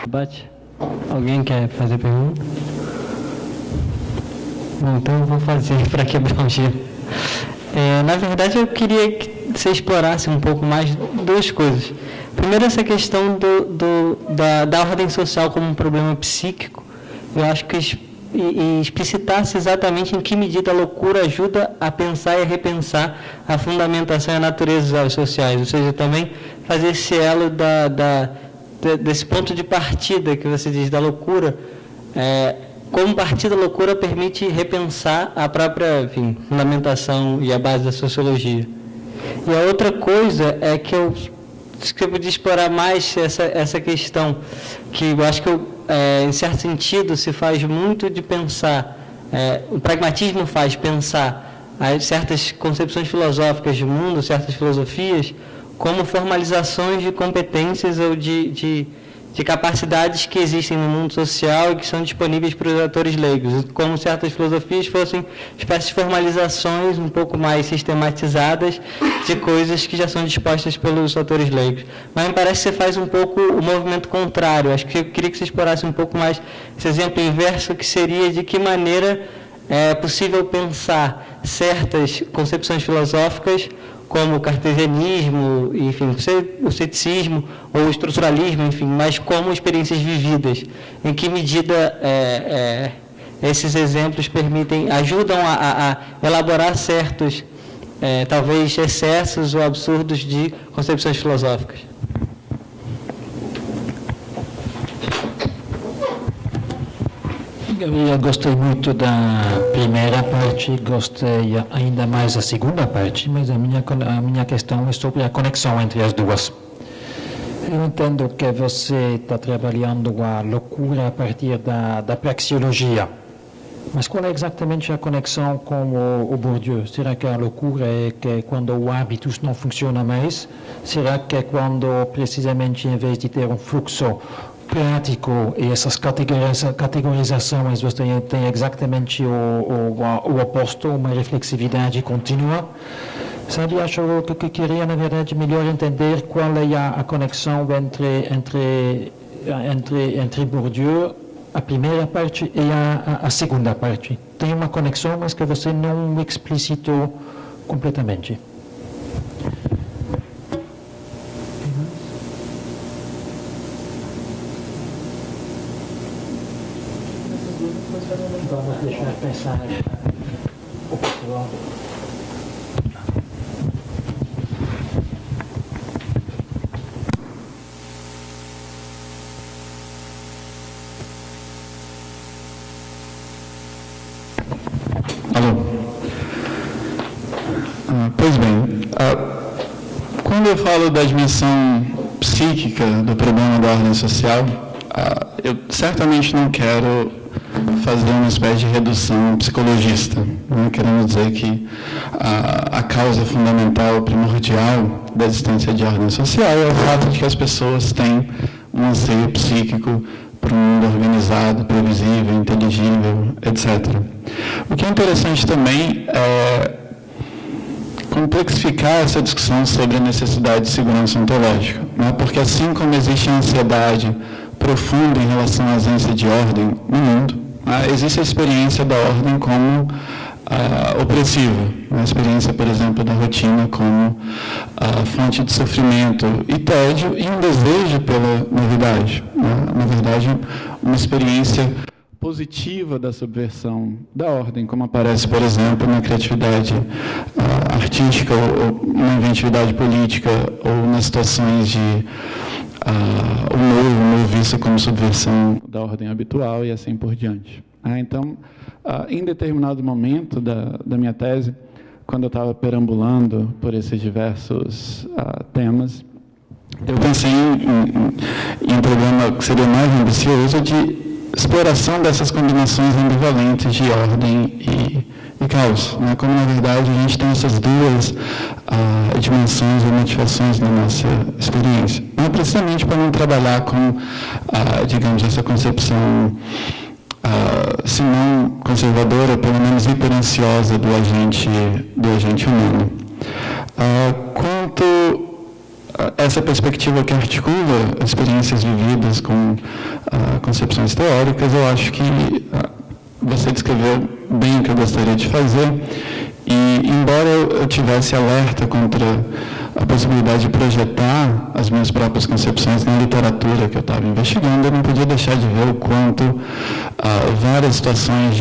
debate? Alguém quer fazer pergunta? Bom, então eu vou fazer para quebrar o gelo. Na verdade, eu queria que você explorasse um pouco mais duas coisas. Primeiro, essa questão da ordem social como um problema psíquico. Eu acho que explicitasse exatamente em que medida a loucura ajuda a pensar e a repensar a fundamentação e a natureza sociais. Ou seja, também fazer esse elo desse ponto de partida que você diz da loucura, como partida da loucura permite repensar a própria fundamentação e a base da sociologia. E a outra coisa é que eu podia explorar mais essa questão, que eu acho que, em certo sentido, se faz muito de pensar, o pragmatismo faz pensar certas concepções filosóficas do mundo, certas filosofias, como formalizações de competências ou de capacidades que existem no mundo social e que são disponíveis para os atores leigos, como certas filosofias fossem espécies de formalizações um pouco mais sistematizadas de coisas que já são dispostas pelos atores leigos. Mas me parece que você faz um pouco o movimento contrário. Acho que eu queria que você explorasse um pouco mais esse exemplo inverso, que seria de que maneira é possível pensar certas concepções filosóficas como o cartesianismo, enfim, o ceticismo ou o estruturalismo, enfim, mas como experiências vividas. Em que medida esses exemplos ajudam a elaborar certos, talvez, excessos ou absurdos de concepções filosóficas? Eu gostei muito da primeira parte, gostei ainda mais da segunda parte, mas a minha questão é sobre a conexão entre as duas. Eu entendo que você está trabalhando a loucura a partir da praxeologia, mas qual é exatamente a conexão com o Bourdieu? Será que a loucura é que quando o hábitos não funciona mais? Será que é quando, precisamente, em vez de ter um fluxo prático e essas categorizações, você tem exatamente o oposto, uma reflexividade contínua? Sabe, acho que queria, na verdade, melhor entender qual é a conexão entre Bourdieu, a primeira parte e a segunda parte. Tem uma conexão, mas que você não explicitou completamente. Vamos deixar pensar o pessoal. Alô? Pois bem, quando eu falo da dimensão psíquica do problema da ordem social, eu certamente não quero fazer uma espécie de redução psicologista, né? Querendo dizer que a causa fundamental, primordial da existência de ordem social é o fato de que as pessoas têm um anseio psíquico para um mundo organizado, previsível, inteligível, etc. O que é interessante também é complexificar essa discussão sobre a necessidade de segurança ontológica, né? Porque assim como existe a ansiedade profunda em relação à ausência de ordem no mundo, existe a experiência da ordem como opressiva, a experiência, por exemplo, da rotina como fonte de sofrimento e tédio e um desejo pela novidade, né? Na verdade, uma experiência positiva da subversão da ordem, como aparece, por exemplo, na criatividade artística ou na inventividade política ou nas situações de o novo visto como subversão da ordem habitual e assim por diante. Então, em determinado momento da minha tese, quando eu estava perambulando por esses diversos temas, eu pensei em um problema que seria mais ambicioso de exploração dessas combinações ambivalentes de ordem e caos, né? Como, na verdade, a gente tem essas duas dimensões ou motivações na nossa experiência. Não precisamente para não trabalhar com, digamos, essa concepção, se não conservadora, pelo menos hiperansiosa do agente humano. Quanto essa perspectiva que articula experiências vividas com concepções teóricas, eu acho que você descreveu bem o que eu gostaria de fazer. E, embora eu tivesse alerta contra a possibilidade de projetar as minhas próprias concepções na literatura que eu estava investigando, eu não podia deixar de ver o quanto várias situações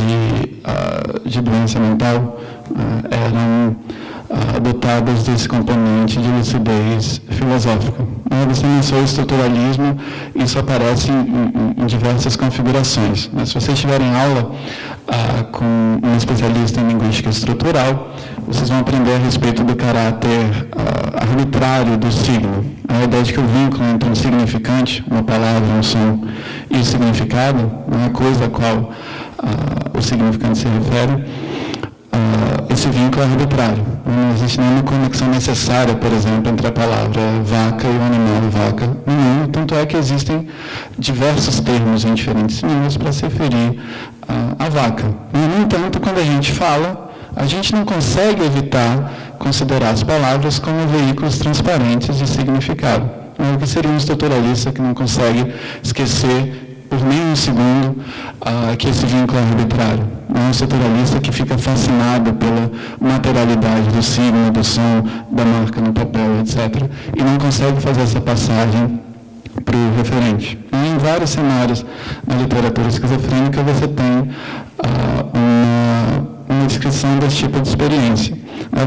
de doença mental eram dotadas desse componente de lucidez filosófica. Você mencionou o estruturalismo, isso aparece em diversas configurações. Se vocês tiverem aula com um especialista em linguística estrutural, vocês vão aprender a respeito do caráter arbitrário do signo. A ideia de que o vínculo entre um significante, uma palavra, um som, e o significado, a coisa a qual o significante se refere, esse vínculo é arbitrário. Não existe nenhuma conexão necessária, por exemplo, entre a palavra vaca e o animal vaca no mundo. Tanto é que existem diversos termos em diferentes línguas para se referir à vaca. No entanto, quando a gente fala, a gente não consegue evitar considerar as palavras como veículos transparentes de significado. O que seria um estruturalista que não consegue esquecer por nem um segundo que esse vínculo é arbitrário. Um estruturalista que fica fascinado pela materialidade do signo, do som, da marca no papel, etc. E não consegue fazer essa passagem para o referente. E em vários cenários na literatura esquizofrênica você tem uma descrição desse tipo de experiência.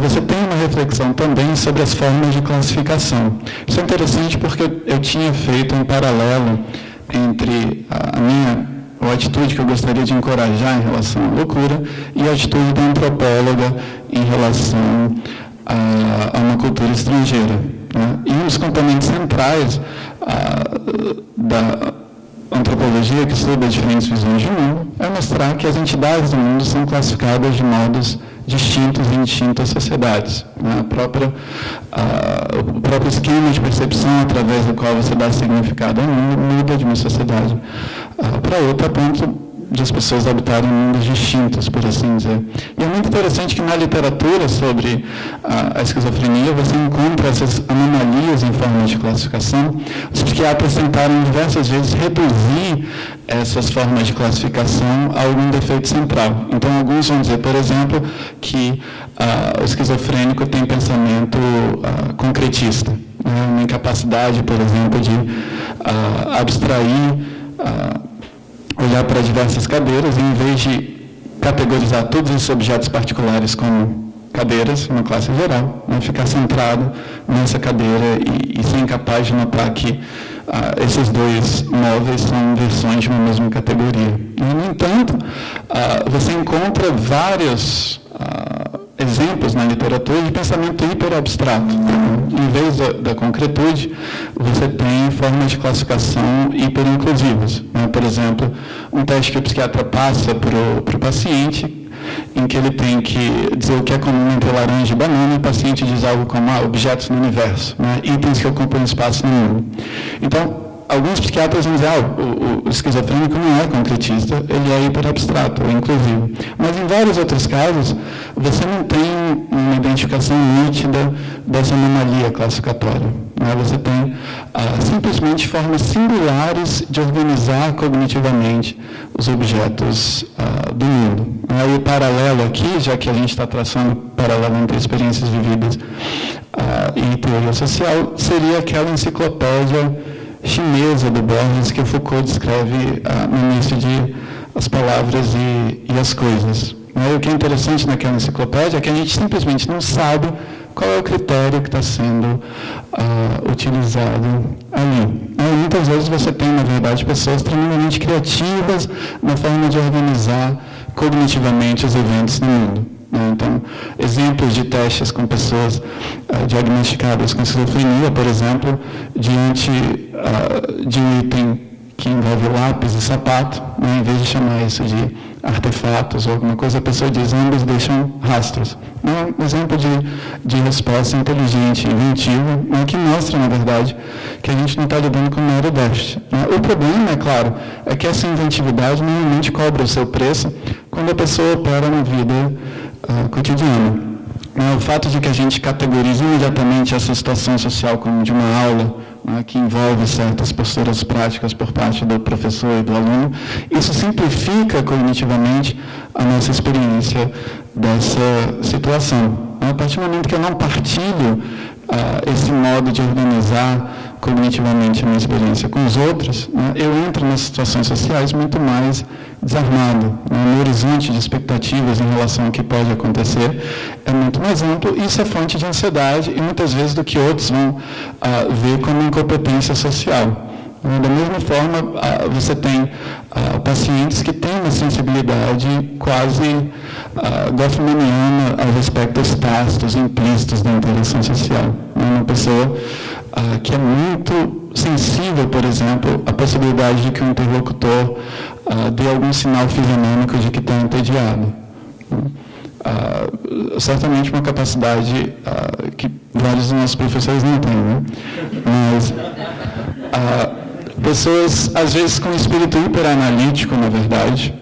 Você tem uma reflexão também sobre as formas de classificação. Isso é interessante porque eu tinha feito um paralelo entre a atitude que eu gostaria de encorajar em relação à loucura e a atitude da antropóloga em relação a uma cultura estrangeira. E um dos componentes centrais da antropologia, que estuda diferentes visões de mundo, é mostrar que as entidades do mundo são classificadas de modos distintos em distintas sociedades. O próprio esquema de percepção através do qual você dá significado ao mundo muda de uma sociedade para outra, a ponto de as pessoas habitarem mundos distintos, por assim dizer. E é muito interessante que na literatura sobre a esquizofrenia você encontra essas anomalias em forma de classificação. Os psiquiatras tentaram diversas vezes reduzir essas formas de classificação a algum defeito central. Então, alguns vão dizer, por exemplo, que o esquizofrênico tem pensamento concretista, uma incapacidade, por exemplo, de abstrair, olhar para diversas cadeiras e, em vez de categorizar todos esses objetos particulares como cadeiras, uma classe geral, ficar centrado nessa cadeira e ser incapaz de notar que esses dois móveis são versões de uma mesma categoria. No entanto, você encontra vários exemplos na literatura de pensamento hiperabstrato. Em vez da concretude, você tem formas de classificação hiperinclusivas. Por exemplo, um teste que o psiquiatra passa para o paciente, em que ele tem que dizer o que é comum entre laranja e banana, e o paciente diz algo como objetos no universo, itens que ocupam espaço no mundo. Então, alguns psiquiatras vão dizer o esquizofrênico não é concretista, ele é hiperabstrato, ou inclusivo. Mas em vários outros casos, você não tem uma identificação nítida dessa anomalia classificatória. Você tem simplesmente formas singulares de organizar cognitivamente os objetos do mundo. E o paralelo aqui, já que a gente está traçando paralelo entre experiências vividas e teoria social, seria aquela enciclopédia chinesa do Borges que Foucault descreve no início de As Palavras e as Coisas. O que é interessante naquela enciclopédia é que a gente simplesmente não sabe qual é o critério que está sendo utilizado ali. Muitas vezes você tem, na verdade, pessoas tremendamente criativas na forma de organizar cognitivamente os eventos no mundo. Então, exemplos de testes com pessoas diagnosticadas com esquizofrenia, por exemplo, diante de um item que envolve lápis e sapato, em vez de chamar isso de artefatos ou alguma coisa, a pessoa diz, ambos deixam rastros. Um exemplo de resposta inteligente, inventiva, que mostra, na verdade, que a gente não está lidando com mero déficit. O problema, é claro, é que essa inventividade normalmente cobra o seu preço quando a pessoa opera na vida cotidiana. O fato de que a gente categoriza imediatamente essa situação social como de uma aula, que envolve certas posturas práticas por parte do professor e do aluno, isso simplifica cognitivamente a nossa experiência dessa situação. A partir do momento que eu não partilho esse modo de organizar cognitivamente a minha experiência com os outros, eu entro nas situações sociais muito mais desarmado. O meu horizonte de expectativas em relação ao que pode acontecer é muito mais amplo, e isso é fonte de ansiedade e muitas vezes do que outros vão ver como incompetência social. Da mesma forma, você tem pacientes que têm uma sensibilidade quase goffmaniana aos aspectos tácitos, implícitos da interação social. Uma pessoa que é muito sensível, por exemplo, à possibilidade de que o interlocutor dê algum sinal fisionômico de que está entediado. Certamente uma capacidade que vários dos nossos professores não têm, né? Mas pessoas, às vezes, com espírito hiperanalítico, na verdade,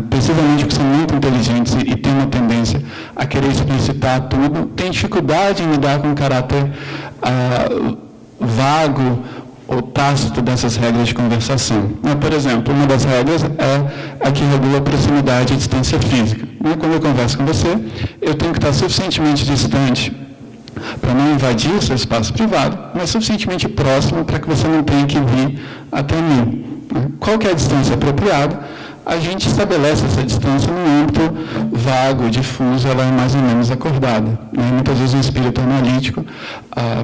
precisamente porque são muito inteligentes e têm uma tendência a querer explicitar tudo, têm dificuldade em lidar com o caráter vago ou tácito dessas regras de conversação. Por exemplo, uma das regras é a que regula a proximidade e a distância física. Quando eu converso com você, eu tenho que estar suficientemente distante para não invadir o seu espaço privado, mas suficientemente próximo para que você não tenha que vir até mim. Qual que é a distância apropriada? A gente estabelece essa distância num âmbito vago, difuso, ela é mais ou menos acordada. Muitas vezes um espírito analítico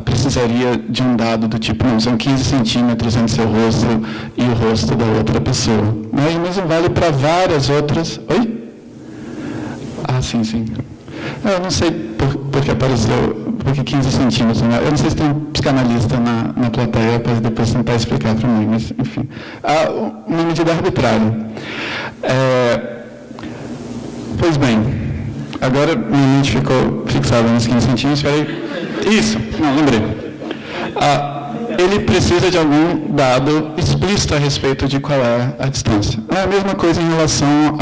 precisaria de um dado do tipo, não, são 15 centímetros entre seu rosto e o rosto da outra pessoa. E o mesmo vale para várias outras... Oi? Sim. Eu não sei por que apareceu, porque 15 centímetros, né? Eu não sei se tem um psicanalista na plateia para depois tentar explicar para mim, mas, enfim. Uma medida arbitrária. Pois bem, agora minha mente ficou fixada nos 15 centímetros, isso, não, lembrei. Ele precisa de algum dado explícito a respeito de qual é a distância. É a mesma coisa em relação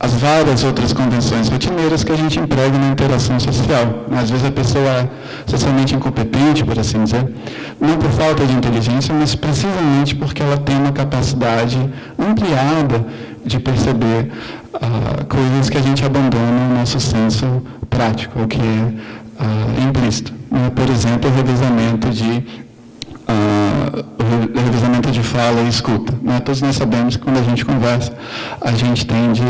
as várias outras convenções rotineiras que a gente emprega na interação social. Às vezes a pessoa é socialmente incompetente, por assim dizer, não por falta de inteligência, mas precisamente porque ela tem uma capacidade ampliada de perceber coisas que a gente abandona no nosso senso prático, o que é implícito. Por exemplo, o revezamento de fala e escuta. Todos nós sabemos que quando a gente conversa, a gente tende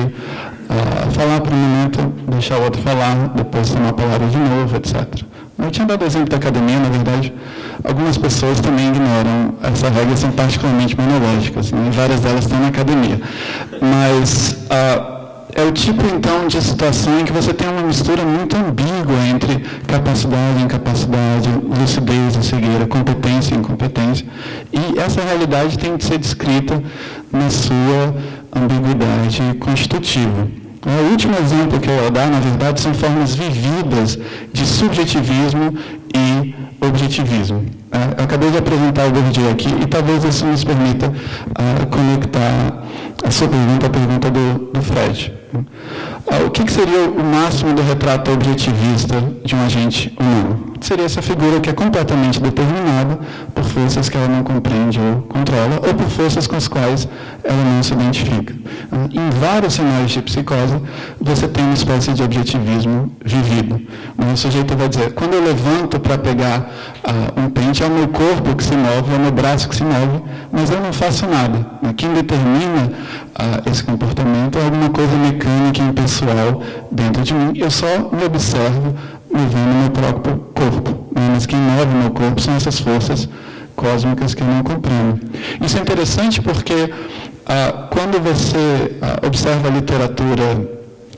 a falar por um momento, deixar o outro falar, depois tomar a palavra de novo, etc. Eu tinha dado exemplo da academia, na verdade, algumas pessoas também ignoram essa regra, são particularmente monológicas, e várias delas estão na academia. Mas é o tipo, então, de situação em que você tem uma mistura muito ambígua entre capacidade e incapacidade, lucidez e cegueira, competência e incompetência, e essa realidade tem que ser descrita na sua ambiguidade constitutiva. O último exemplo que eu vou dar, na verdade, são formas vividas de subjetivismo e objetivismo. Eu acabei de apresentar o Bourdieu aqui e talvez isso nos permita conectar a sua pergunta à pergunta do Fred. O que seria o máximo do retrato objetivista de um agente humano? Seria essa figura que é completamente determinada por forças que ela não compreende ou controla, ou por forças com as quais ela não se identifica. Em vários cenários de psicose, você tem uma espécie de objetivismo vivido. O sujeito vai dizer, quando eu levanto para pegar um pente, é o meu corpo que se move, é o meu braço que se move, mas eu não faço nada. Quem determina esse comportamento é alguma coisa mecânica e impessoal dentro de mim. Eu só me observo movendo meu próprio corpo. Mas quem move meu corpo são essas forças cósmicas que eu não compreendo. Isso é interessante porque quando você observa a literatura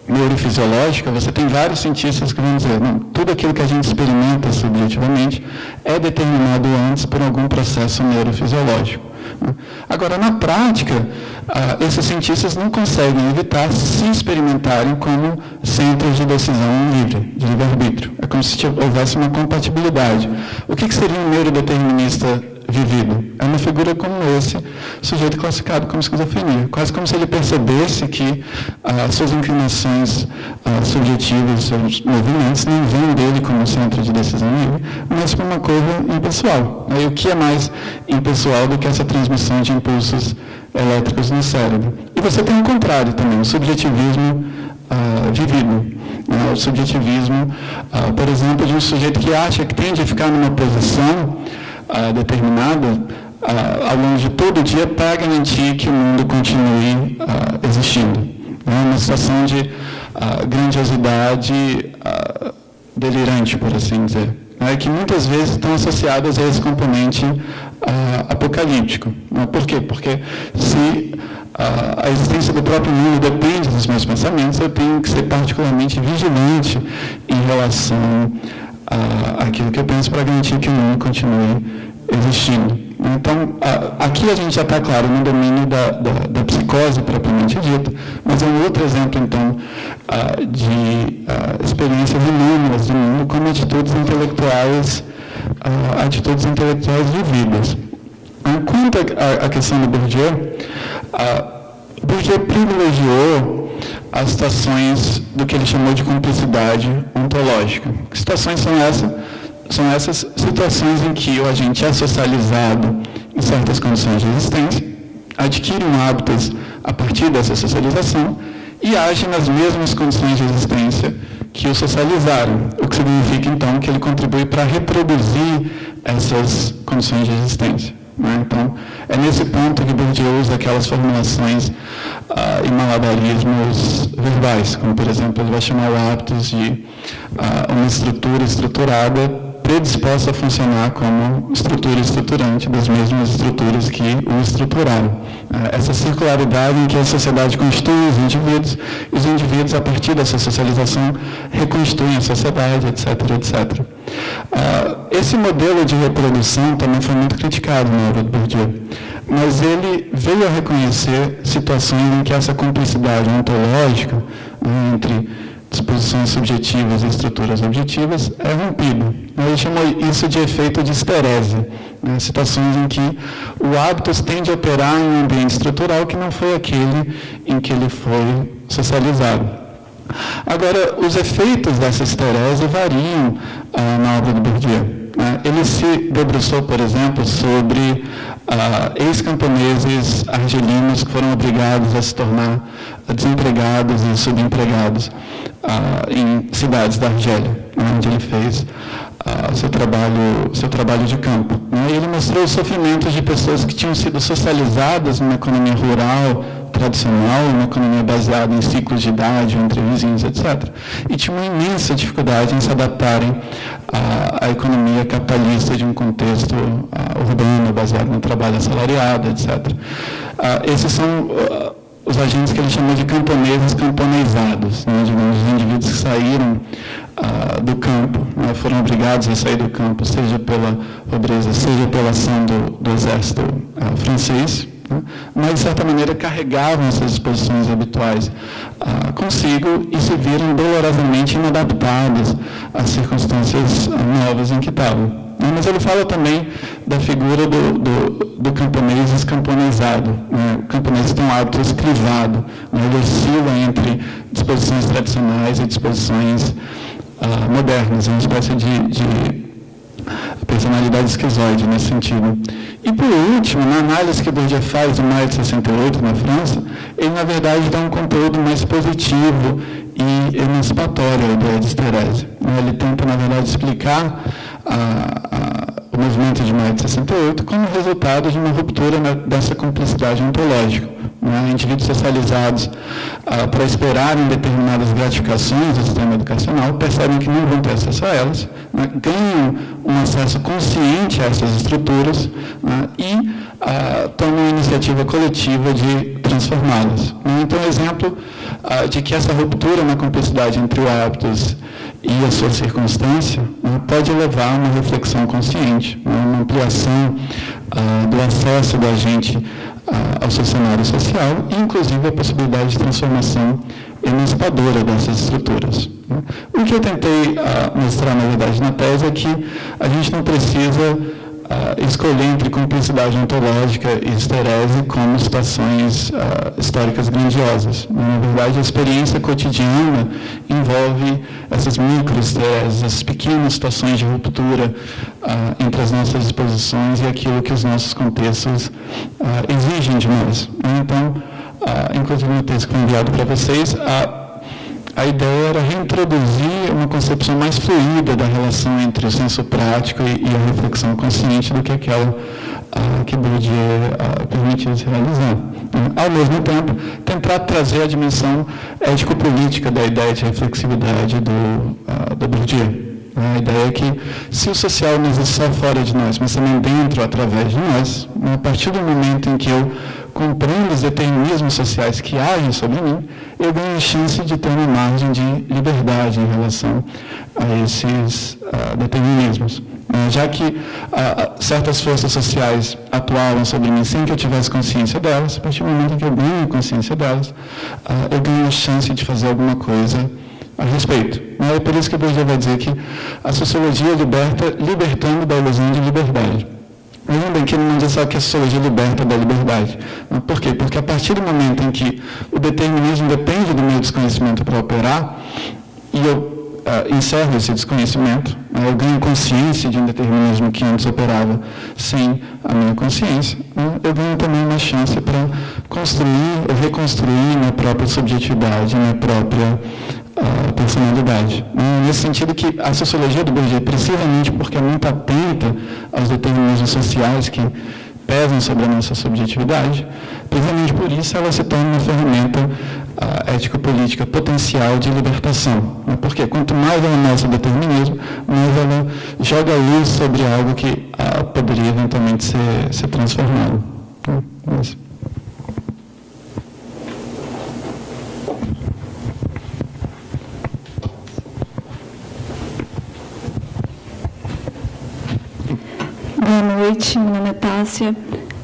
neurofisiológica, você tem vários cientistas que vão dizer, não, tudo aquilo que a gente experimenta subjetivamente é determinado antes por algum processo neurofisiológico. Agora, na prática, esses cientistas não conseguem evitar se experimentarem como centros de decisão livre, de livre-arbítrio. É como se houvesse uma compatibilidade. O que seria um neurodeterminista vivido. É uma figura como esse, sujeito classificado como esquizofrenia. Quase como se ele percebesse que suas inclinações subjetivas, seus movimentos, não vêm dele como centro de decisão livre, mas como uma coisa impessoal. E o que é mais impessoal do que essa transmissão de impulsos elétricos no cérebro? E você tem o contrário também, o subjetivismo vivido. O subjetivismo, por exemplo, de um sujeito que acha que tende a ficar numa posição determinada ao longo de todo o dia para garantir que o mundo continue existindo. Uma situação de grandiosidade delirante, por assim dizer. Que muitas vezes estão associadas a esse componente apocalíptico. Por quê? Porque se a existência do próprio mundo depende dos meus pensamentos, eu tenho que ser particularmente vigilante em relação àquilo que eu penso para garantir que o mundo continue existindo. Então, aqui a gente já está, claro, no domínio da psicose propriamente dita, mas é um outro exemplo, então, de experiências inúmeras do mundo como atitudes intelectuais vividas. Quanto à questão do Bourdieu, Bourdieu privilegiou as situações do que ele chamou de cumplicidade ontológica. Que situações são essas? São essas situações em que o agente é socializado em certas condições de existência, adquire hábitos a partir dessa socialização e age nas mesmas condições de existência que o socializaram, o que significa, então, que ele contribui para reproduzir essas condições de existência. Então, é nesse ponto que Bourdieu usa aquelas formulações e malabarismos verbais, como, por exemplo, ele vai chamar o hábitos de uma estrutura estruturada predisposta a funcionar como estrutura estruturante das mesmas estruturas que o estruturaram. Essa circularidade em que a sociedade constitui os indivíduos, e os indivíduos, a partir dessa socialização, reconstituem a sociedade, etc., etc. Esse modelo de reprodução também foi muito criticado na obra do Bourdieu, mas ele veio a reconhecer situações em que essa cumplicidade ontológica entre disposições subjetivas e estruturas objetivas é rompida. Ele chamou isso de efeito de esterese, situações em que o hábitos tende a operar em um ambiente estrutural que não foi aquele em que ele foi socializado. Agora, os efeitos dessa esterese variam na obra do Bourdieu. Ele se debruçou, por exemplo, sobre ex-camponeses argelinos que foram obrigados a se tornar desempregados e subempregados em cidades da Argélia, onde ele fez seu trabalho de campo. E ele mostrou os sofrimentos de pessoas que tinham sido socializadas numa economia rural tradicional, uma economia baseada em ciclos de idade, entre vizinhos, etc. E tinham uma imensa dificuldade em se adaptarem à economia capitalista de um contexto urbano, baseado no trabalho assalariado, etc. Esses são os agentes que ele chamou de camponeses camponeizados, digamos, os indivíduos que saíram do campo, foram obrigados a sair do campo, seja pela pobreza, seja pela ação do exército francês, mas, de certa maneira, carregavam essas disposições habituais consigo e se viram dolorosamente inadaptados às circunstâncias novas em que estavam. Mas ele fala também da figura do camponês escamponeizado. O camponês tem um hábito escrivado, ele oscila entre disposições tradicionais e disposições modernas, uma espécie de personalidade esquizoide nesse sentido. E, por último, na análise que Bourdieu faz em maio de 68, na França, ele, na verdade, dá um conteúdo mais positivo e emancipatório à ideia de esterese. Ele tenta, na verdade, explicar o movimento de maio de 68 como resultado de uma ruptura dessa cumplicidade ontológica. Indivíduos socializados para esperarem determinadas gratificações do sistema educacional percebem que não vão ter acesso a elas, ganham um acesso consciente a essas estruturas e tomam a iniciativa coletiva de transformá-las. Então, exemplo de que essa ruptura na cumplicidade entre o hábitos e a sua circunstância pode levar a uma reflexão consciente, uma ampliação do acesso da gente ao seu cenário social e, inclusive, a possibilidade de transformação emancipadora dessas estruturas. O que eu tentei mostrar, na verdade, na tese é que a gente não precisa escolher entre cumplicidade ontológica e esterese como situações históricas grandiosas. Na verdade, a experiência cotidiana envolve essas microestereses, essas pequenas situações de ruptura entre as nossas exposições e aquilo que os nossos contextos exigem de nós. Então, inclusive no texto que foi enviado para vocês, a ideia era reintroduzir uma concepção mais fluida da relação entre o senso prático e a reflexão consciente do que aquela que Bourdieu permitiu se realizar. Ao mesmo tempo, tentar trazer a dimensão ético-política da ideia de reflexividade do Bourdieu. A ideia é que, se o social não existe só fora de nós, mas também dentro, através de nós, a partir do momento em que eu compreendo os determinismos sociais que agem sobre mim, eu ganho a chance de ter uma margem de liberdade em relação a esses determinismos. Já que certas forças sociais atuavam sobre mim sem que eu tivesse consciência delas, a partir do momento em que eu ganho consciência delas, eu ganho a chance de fazer alguma coisa a respeito. É por isso que Bourdieu vai dizer que a sociologia liberta libertando da ilusão de liberdade. Vejam bem que ele não diz só que a sociologia liberta da liberdade. Por quê? Porque a partir do momento em que o determinismo depende do meu desconhecimento para operar, e eu encerro esse desconhecimento, eu ganho consciência de um determinismo que antes operava sem a minha consciência, eu ganho também uma chance para construir ou reconstruir minha própria subjetividade, minha própria personalidade. Nesse sentido que a sociologia do Bourdieu, precisamente porque é muito atenta aos determinismos sociais que pesam sobre a nossa subjetividade, precisamente por isso ela se torna uma ferramenta ético-política potencial de libertação. Porque quanto mais ela mostra o determinismo, mais ela joga a luz sobre algo que poderia eventualmente ser transformado. Boa noite, meu nome é Tássia.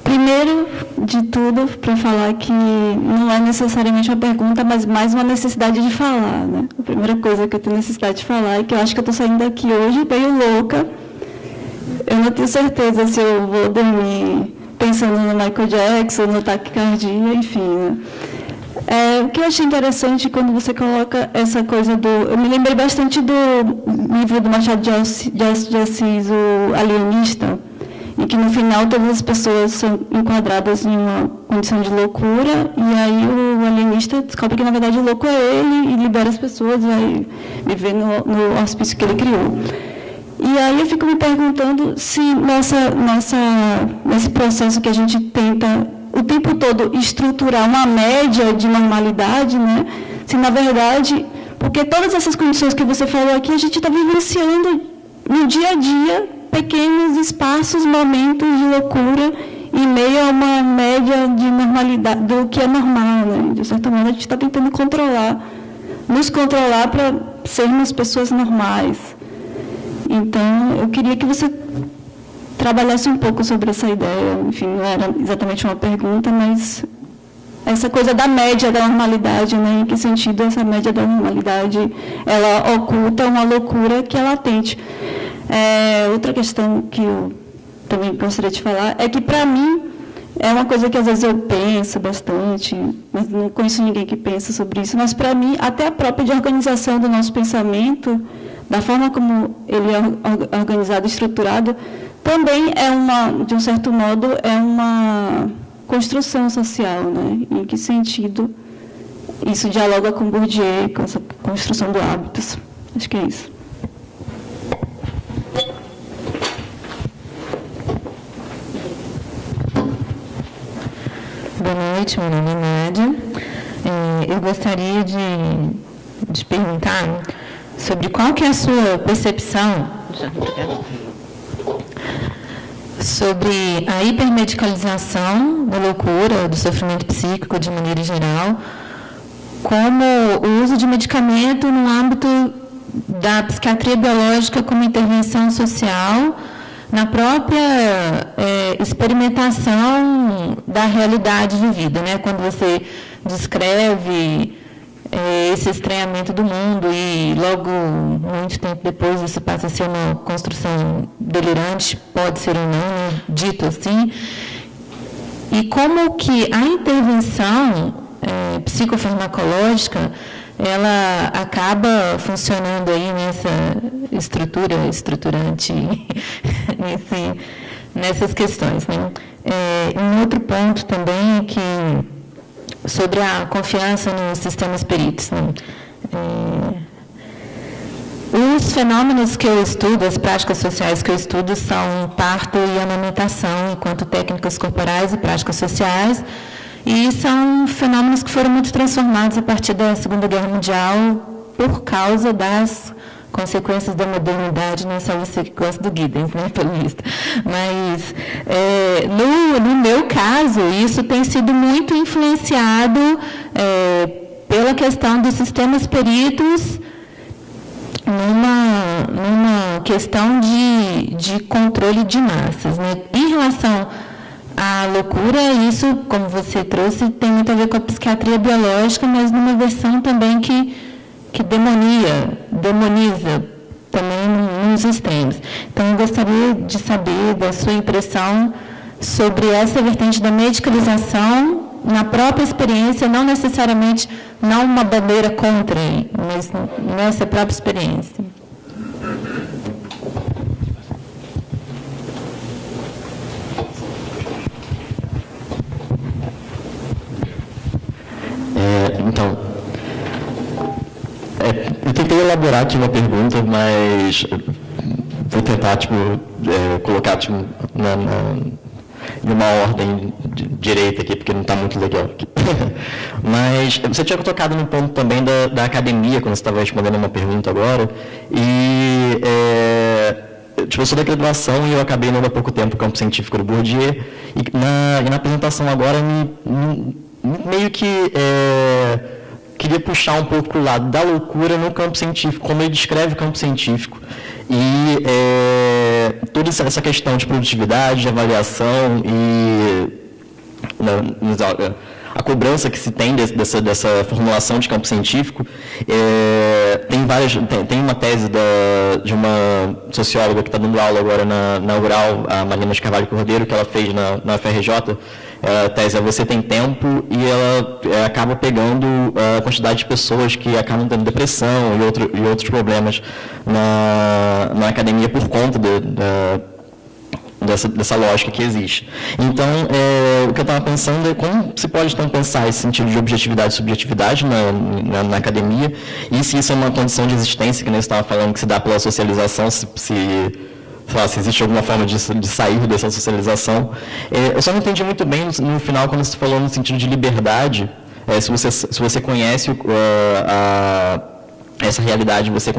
Primeiro de tudo, para falar que não é necessariamente uma pergunta, mas mais uma necessidade de falar, né? A primeira coisa que eu tenho necessidade de falar é que eu acho que eu estou saindo daqui hoje meio louca. Eu não tenho certeza se eu vou dormir pensando no Michael Jackson, no taquicardia, enfim, né? O que eu achei interessante quando você coloca essa coisa do... Eu me lembrei bastante do livro do Machado de Assis, o Alienista, em que no final todas as pessoas são enquadradas em uma condição de loucura, e aí o alienista descobre que na verdade o louco é ele e libera as pessoas, vai viver no hospício que ele criou. E aí eu fico me perguntando se nesse processo que a gente tenta o tempo todo estruturar uma média de normalidade, né? Se na verdade, porque todas essas condições que você falou aqui, a gente está vivenciando no dia a dia pequenos espaços, momentos de loucura, em meio a uma média de normalidade, do que é normal, né? De certa maneira, a gente está tentando nos controlar para sermos pessoas normais. Então, eu queria que você trabalhasse um pouco sobre essa ideia. Enfim, não era exatamente uma pergunta, mas essa coisa da média da normalidade, né? Em que sentido essa média da normalidade ela oculta uma loucura que é latente. Outra questão que eu também gostaria de falar é que, para mim, é uma coisa que às vezes eu penso bastante, mas não conheço ninguém que pensa sobre isso, mas, para mim, até a própria organização do nosso pensamento, da forma como ele é organizado e estruturado, também de um certo modo, é uma construção social, né? Em que sentido isso dialoga com Bourdieu, com essa construção do hábitos? Acho que é isso. Boa noite, meu nome é Nádia. Eu gostaria de perguntar sobre qual que é a sua percepção sobre a hipermedicalização da loucura, do sofrimento psíquico de maneira geral, como o uso de medicamento no âmbito da psiquiatria biológica como intervenção social, na própria experimentação da realidade vivida, né? Quando você descreve esse estranhamento do mundo e logo, muito tempo depois, isso passa a ser uma construção delirante, pode ser ou não, né, dito assim, e como que a intervenção psicofarmacológica, ela acaba funcionando aí nessa estruturante, nessas questões, né? Um outro ponto também é que sobre a confiança nos sistemas peritos, né? Os fenômenos que eu estudo, as práticas sociais que eu estudo são parto e amamentação, enquanto técnicas corporais e práticas sociais, e são fenômenos que foram muito transformados a partir da Segunda Guerra Mundial por causa das consequências da modernidade, não é só você que gosta do Giddens, né, pelo visto. Mas, no meu caso, isso tem sido muito influenciado pela questão dos sistemas peritos numa questão de controle de massas, né? Em relação à loucura, isso, como você trouxe, tem muito a ver com a psiquiatria biológica, mas numa versão também que demoniza também nos extremos. Então, eu gostaria de saber da sua impressão sobre essa vertente da medicalização na própria experiência, não necessariamente, não uma bandeira contra, mas nessa própria experiência. Então, eu tentei elaborar aqui uma pergunta, mas vou tentar colocar em uma ordem direita aqui, porque não está muito legal aqui. Mas você tinha tocado no ponto também da academia, quando você estava respondendo uma pergunta agora, e eu sou da graduação e eu acabei indo há pouco tempo o campo científico do Bourdieu, e na apresentação agora meio que queria puxar um pouco para o lado da loucura no campo científico, como ele descreve o campo científico. E toda essa questão de produtividade, de avaliação e a cobrança que se tem dessa formulação de campo científico, tem uma tese de uma socióloga que está dando aula agora na URAL, a Marina de Carvalho Cordeiro, que ela fez na UFRJ. A tese é Você Tem Tempo, e ela acaba pegando a quantidade de pessoas que acabam tendo depressão e outros problemas na academia por conta dessa lógica que existe. Então, o que eu estava pensando é como se pode então pensar esse sentido de objetividade e subjetividade na academia, e se isso é uma condição de existência, que nem você estava falando, que se dá pela socialização, se existe alguma forma de sair dessa socialização. Eu só não entendi muito bem no final, quando você falou no sentido de liberdade, se você conhece essa realidade, você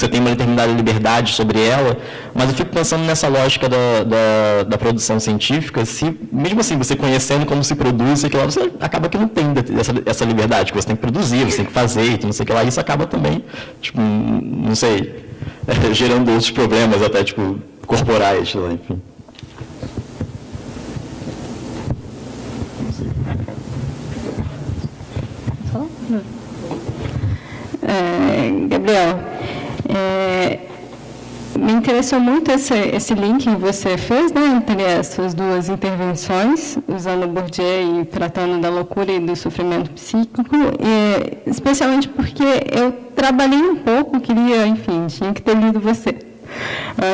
tem uma determinada liberdade sobre ela, mas eu fico pensando nessa lógica da produção científica, se mesmo assim, você conhecendo como se produz, você acaba que não tem essa liberdade, que você tem que produzir, você tem que fazer, não sei o que lá, isso acaba também, não sei, gerando outros problemas até, corporais, enfim. Gabriel, me interessou muito esse link que você fez, né, entre essas duas intervenções, usando Bourdieu e tratando da loucura e do sofrimento psíquico, especialmente porque eu trabalhei um pouco, tinha que ter lido você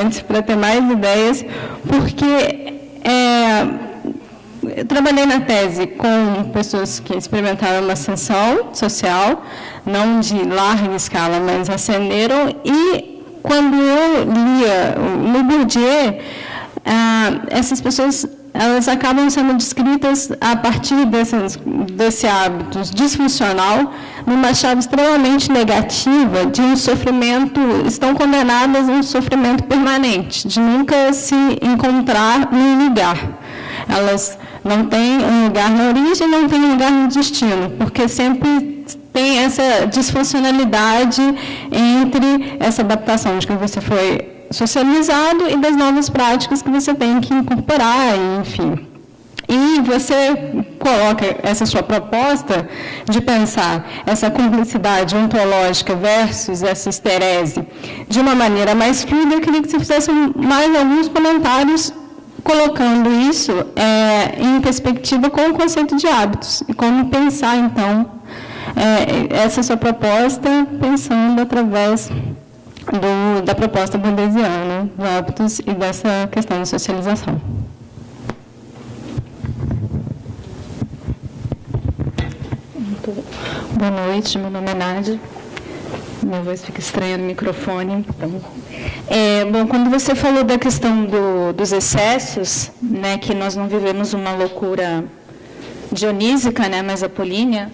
antes para ter mais ideias, porque eu trabalhei na tese com pessoas que experimentaram uma ascensão social, não de larga escala, mas ascenderam, e quando eu lia no Bourdieu, essas pessoas elas acabam sendo descritas a partir desse hábito disfuncional numa chave extremamente negativa de um sofrimento, estão condenadas a um sofrimento permanente, de nunca se encontrar num lugar. Elas não têm um lugar na origem, não têm um lugar no destino, porque sempre tem essa disfuncionalidade entre essa adaptação de que você foi socializado e das novas práticas que você tem que incorporar, enfim. E você coloca essa sua proposta de pensar essa cumplicidade ontológica versus essa esterese de uma maneira mais fluida. Eu queria que você fizesse mais alguns comentários colocando isso em perspectiva com o conceito de hábitos e como pensar, então, essa sua proposta pensando através da proposta bordesiana de hábitos e dessa questão da socialização. Boa noite, meu nome é Nádia. Minha voz fica estranha no microfone. Então. Bom, quando você falou da questão dos excessos, né, que nós não vivemos uma loucura dionísica, né, mas apolínea,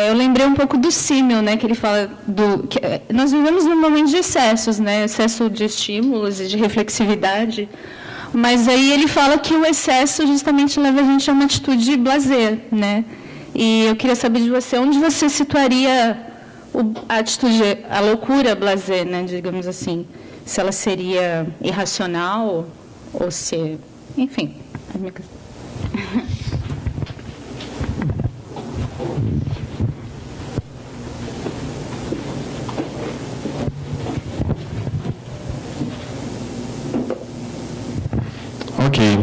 eu lembrei um pouco do símil, né, que ele fala que nós vivemos num momento de excessos, né, excesso de estímulos e de reflexividade, mas aí ele fala que o excesso justamente leva a gente a uma atitude de blazer, né? E eu queria saber de você, onde você situaria a atitude, a loucura blazer, né, digamos assim, se ela seria irracional ou se, enfim, a minha questão. Ok.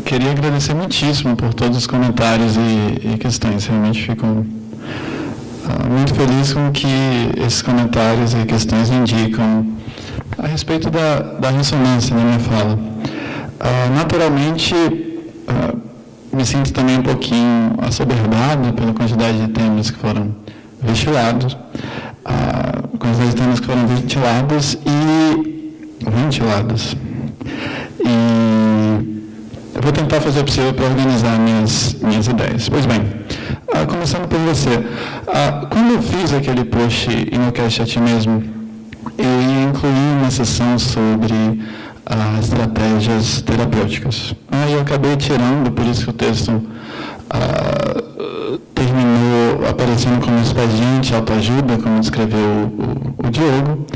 Queria agradecer muitíssimo por todos os comentários e questões. Realmente fico muito feliz com que esses comentários e questões indicam a respeito da ressonância na minha fala. Naturalmente, me sinto também um pouquinho assoberbado pela quantidade de temas que foram ventilados, E eu vou tentar fazer o possível para organizar minhas ideias. Pois bem, começando por você. Quando eu fiz aquele post Enlouquece a Ti Mesmo, eu ia incluir uma sessão sobre estratégias terapêuticas. Eu acabei tirando, por isso que o texto terminou aparecendo como expediente, autoajuda, como descreveu o Diogo,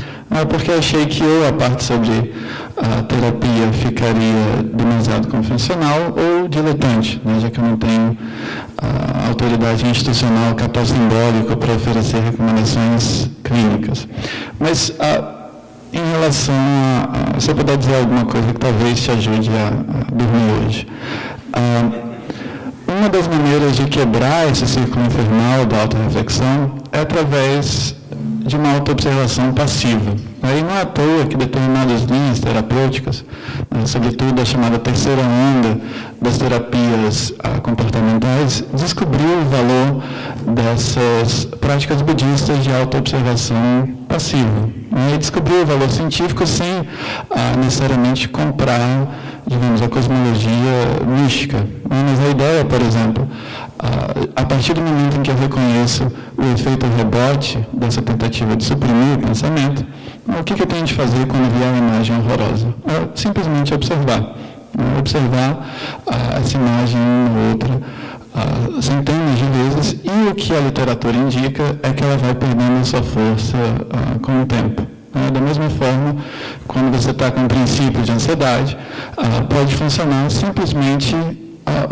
porque achei que a parte sobre a terapia ficaria demasiado convencional ou diletante, né, já que eu não tenho autoridade institucional, capital simbólico para oferecer recomendações clínicas. Mas, em relação se eu puder dizer alguma coisa que talvez te ajude a dormir hoje. Uma das maneiras de quebrar esse círculo infernal da autorreflexão é através de uma autoobservação passiva. Aí não é à toa que determinadas linhas terapêuticas, sobretudo a chamada terceira onda das terapias comportamentais, descobriu o valor dessas práticas budistas de autoobservação passiva. E descobriu o valor científico sem necessariamente comprar, digamos, a cosmologia mística. Mas a ideia, por exemplo, a partir do momento em que eu reconheço o efeito rebote dessa tentativa de suprimir o pensamento, o que eu tenho de fazer quando vier uma imagem horrorosa? Simplesmente observar. Observar essa imagem uma ou outra centenas de vezes, e o que a literatura indica é que ela vai perdendo sua força com o tempo. Da mesma forma, quando você está com um princípio de ansiedade, pode funcionar simplesmente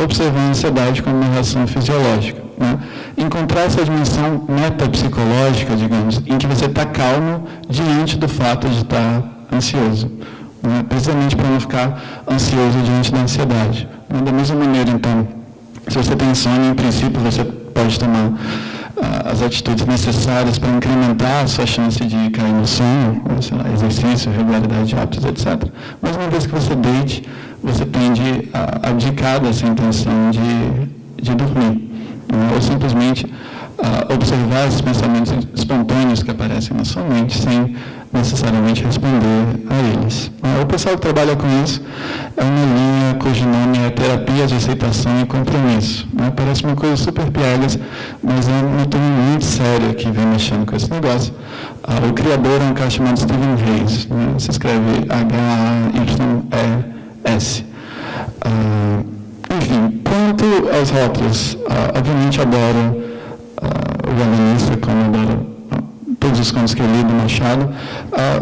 observar a ansiedade como uma reação fisiológica. Encontrar essa dimensão metapsicológica, digamos, em que você está calmo diante do fato de estar ansioso, precisamente para não ficar ansioso diante da ansiedade. Da mesma maneira, então, se você tem insônia, em princípio você pode tomar as atitudes necessárias para incrementar a sua chance de cair no sono, exercício, regularidade de hábitos, etc. Mas uma vez que você deite, você tende a abdicar dessa intenção de dormir. Ou simplesmente observar esses pensamentos espontâneos que aparecem na sua mente sem necessariamente responder a eles. O pessoal que trabalha com isso é uma linha cujo nome é terapia de aceitação e compromisso. Parece uma coisa super piegas, mas é um tom muito sério que vem mexendo com esse negócio. O criador é um cara chamado Stephen Hayes, se escreve H-A-Y-E-S. Enfim, quanto aos rótulos, obviamente adoro o Galanista, como adoro todos os contos que eu li do Machado.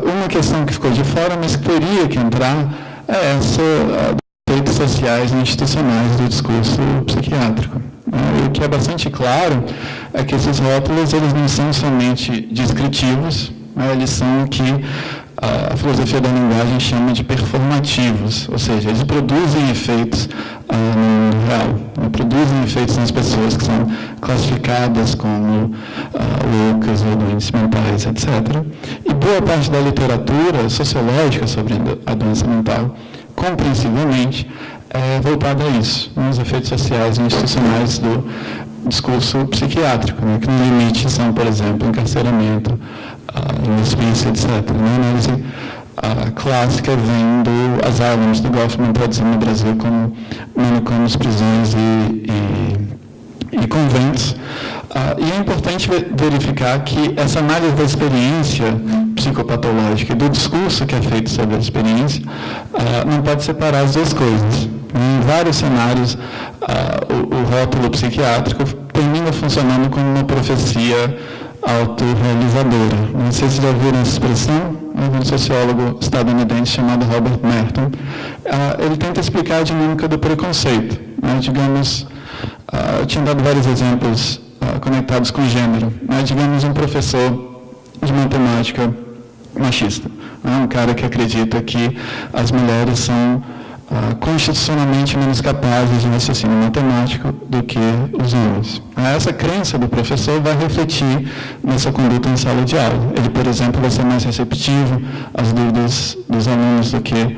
Uma questão que ficou de fora, mas que teria que entrar, é essa efeitos sociais e institucionais do discurso psiquiátrico. E o que é bastante claro é que esses rótulos eles não são somente descritivos, eles são o que a filosofia da linguagem chama de performativos, ou seja, eles produzem efeitos no mundo real, produzem efeitos nas pessoas que são classificadas como loucas ou doentes mentais, etc. E boa parte da literatura sociológica sobre a doença mental, compreensivelmente, é voltada a isso, os efeitos sociais e institucionais do discurso psiquiátrico, que no limite são, por exemplo, encarceramento, hospício, etc. Uma análise clássica vem do Asylums, do Goffman, traduzido no Brasil como manicômios, prisões e conventos. E é importante verificar que essa análise da experiência psicopatológica e do discurso que é feito sobre a experiência não pode separar as duas coisas. Em vários cenários, o rótulo psiquiátrico termina funcionando como uma profecia autorrealizadora. Não sei se já ouviram essa expressão, um sociólogo estadunidense chamado Robert Merton. Ele tenta explicar a dinâmica do preconceito. Digamos, eu tinha dado vários exemplos conectados com gênero. Digamos, um professor de matemática machista, um cara que acredita que as mulheres são constitucionalmente menos capazes de raciocínio matemático do que os homens. Essa crença do professor vai refletir nessa conduta em sala de aula. Ele, por exemplo, vai ser mais receptivo às dúvidas dos alunos do que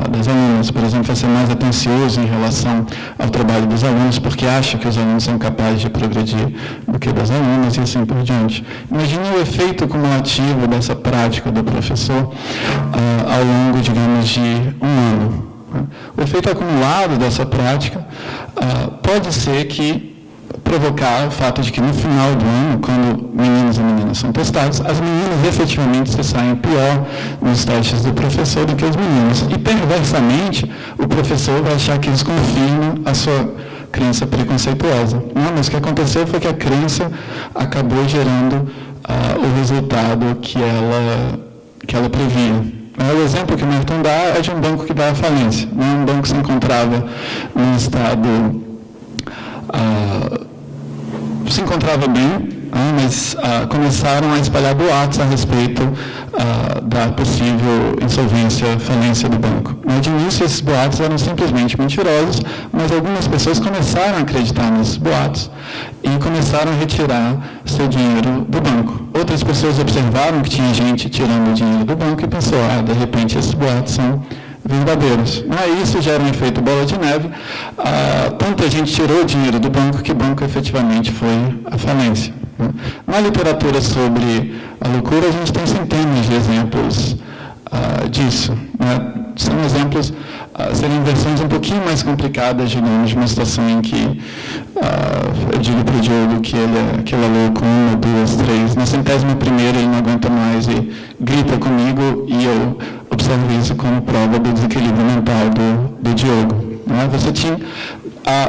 das alunas. Por exemplo, vai ser mais atencioso em relação ao trabalho dos alunos, porque acha que os alunos são capazes de progredir do que das alunas e assim por diante. Imagine o efeito cumulativo dessa prática do professor ao longo, digamos, de um ano. O efeito acumulado dessa prática pode ser que provocar o fato de que no final do ano, quando meninos e meninas são testados, as meninas efetivamente se saem pior nos testes do professor do que os meninos. E perversamente, o professor vai achar que eles confirmam a sua crença preconceituosa. Não, mas o que aconteceu foi que a crença acabou gerando o resultado que ela previa. O exemplo que o Merton dá é de um banco que dá à falência. Um banco que se encontrava num estado... se encontrava bem, mas começaram a espalhar boatos a respeito da possível insolvência, falência do banco. De início, esses boatos eram simplesmente mentirosos, mas algumas pessoas começaram a acreditar nesses boatos e começaram a retirar seu dinheiro do banco. Outras pessoas observaram que tinha gente tirando o dinheiro do banco e pensou, de repente esses boatos são verdadeiros. Isso gera um efeito bola de neve. Tanta gente tirou o dinheiro do banco que o banco efetivamente foi à falência. Na literatura sobre a loucura, a gente tem centenas de exemplos disso. São exemplos, seriam versões um pouquinho mais complicadas, digamos, de uma situação em que eu digo para o Diogo que ele é louco, 1, 2, 3, na 101ª ele não aguenta mais e grita comigo e eu observo isso como prova do desequilíbrio mental do Diogo. Você tinha,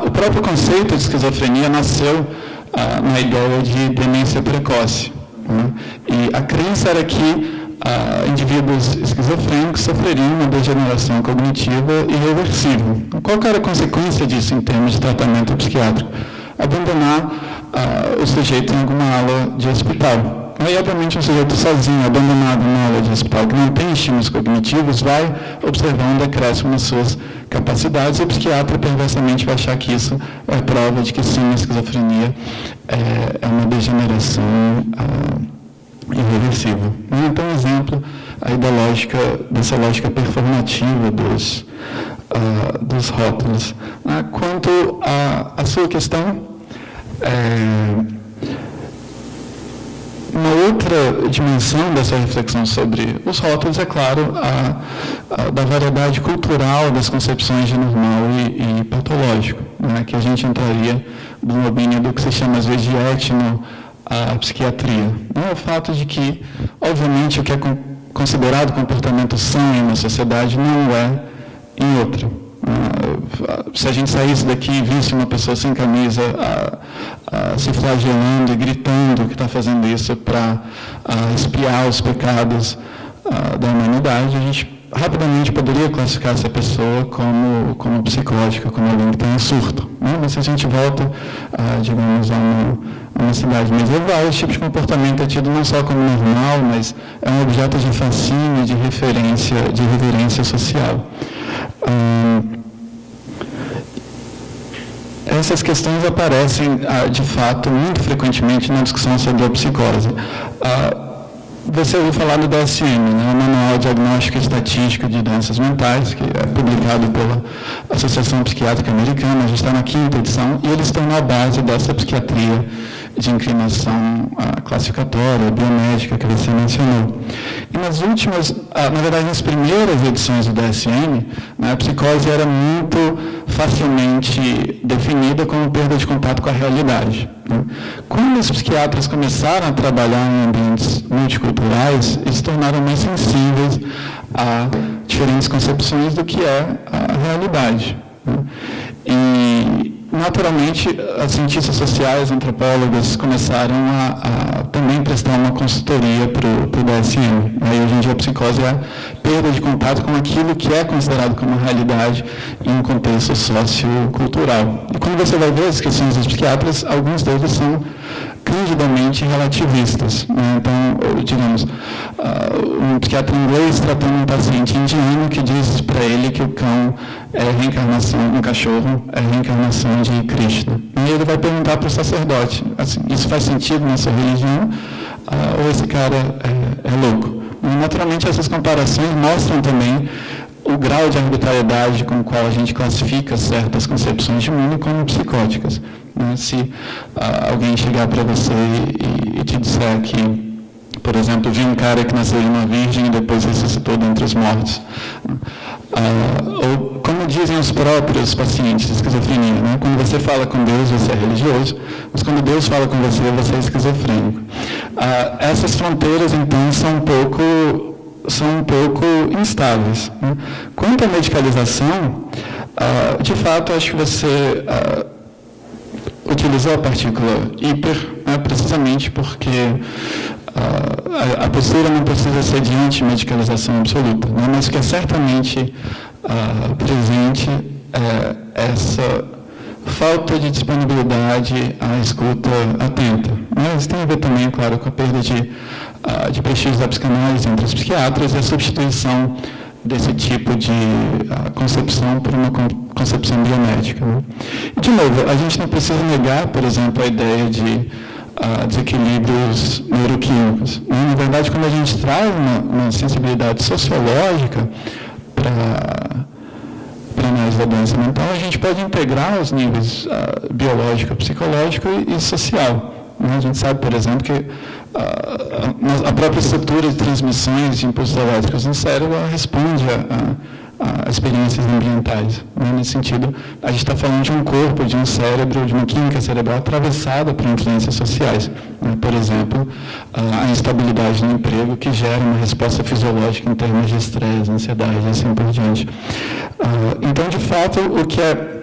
o próprio conceito de esquizofrenia nasceu na ideia de demência precoce. E a crença era que indivíduos esquizofrênicos sofreriam uma degeneração cognitiva irreversível. Qual era a consequência disso em termos de tratamento psiquiátrico? Abandonar o sujeito em alguma ala de hospital. Aí, obviamente, um sujeito sozinho, abandonado numa aula de hospital, que não tem estímulos cognitivos, vai observar um decréscimo nas suas capacidades e o psiquiatra perversamente vai achar que isso é prova de que sim, a esquizofrenia é uma degeneração irreversível. Então, um exemplo aí dessa lógica performativa dos rótulos. Quanto à sua questão, uma outra dimensão dessa reflexão sobre os rótulos é, claro, da variedade cultural das concepções de normal e patológico, que a gente entraria no domínio do que se chama, às vezes, de a psiquiatria. O fato de que, obviamente, o que é considerado comportamento são em uma sociedade não é em outra. Se a gente saísse daqui e visse uma pessoa sem camisa se flagelando e gritando que está fazendo isso para espiar os pecados da humanidade, a gente rapidamente poderia classificar essa pessoa como psicótica, como alguém que tem um surto. Né? Mas se a gente volta, digamos, a uma cidade medieval, esse tipo de comportamento é tido não só como normal, mas é um objeto de fascínio, de reverência social. Essas questões aparecem, de fato, muito frequentemente na discussão sobre a psicose. Você ouviu falar do DSM, né, o Manual Diagnóstico e Estatístico de Doenças Mentais, que é publicado pela Associação Psiquiátrica Americana, a gente está na 5ª edição, e eles estão na base dessa psiquiatria de inclinação classificatória, biomédica, que você mencionou. E nas últimas, na verdade, nas primeiras edições do DSM, né, a psicose era muito facilmente definida como perda de contato com a realidade. Né? Quando os psiquiatras começaram a trabalhar em ambientes multiculturais, eles se tornaram mais sensíveis a diferentes concepções do que é a realidade. Né? E, naturalmente, as cientistas sociais, antropólogas, começaram a também prestar uma consultoria para o DSM. Aí, hoje em dia, a psicose é a perda de contato com aquilo que é considerado como realidade em um contexto sociocultural. E quando você vai ver as questões dos psiquiatras, alguns deles são candidamente relativistas. Né? Então, digamos, um psiquiatra inglês tratando um paciente indiano que diz para ele que o cão é reencarnação, um cachorro é reencarnação de Krishna. E ele vai perguntar para o sacerdote, assim, isso faz sentido na sua religião? Ou esse cara é louco? E, naturalmente, essas comparações mostram também o grau de arbitrariedade com o qual a gente classifica certas concepções de mundo como psicóticas. Né? Se alguém chegar para você e te disser que, por exemplo, viu um cara que nasceu de uma virgem e depois ressuscitou dentre os mortos. Ou, como dizem os próprios pacientes de esquizofrenia, né? Quando você fala com Deus, você é religioso, mas quando Deus fala com você, você é esquizofrênico. Essas fronteiras, então, são um pouco instáveis. Né? Quanto à medicalização, de fato, acho que você utilizou a partícula hiper, né, precisamente porque a postura não precisa ser de antimedicalização absoluta, né, mas que é certamente presente essa falta de disponibilidade à escuta atenta. Né? Isso tem a ver também, claro, com a perda de prestígio da psicanálise entre os psiquiatras e a substituição desse tipo de concepção por uma concepção biomédica. Né? E, de novo, a gente não precisa negar, por exemplo, a ideia de desequilíbrios neuroquímicos. Né? Na verdade, quando a gente traz uma sensibilidade sociológica para a análise da doença mental, a gente pode integrar os níveis biológico, psicológico e social. Né? A gente sabe, por exemplo, que a própria estrutura de transmissões de impulsos elétricos no cérebro responde a experiências ambientais. Né? Nesse sentido, a gente está falando de um corpo, de um cérebro, de uma química cerebral atravessada por influências sociais. Né? Por exemplo, a instabilidade no emprego, que gera uma resposta fisiológica em termos de estresse, ansiedade e assim por diante. Então, de fato, o que é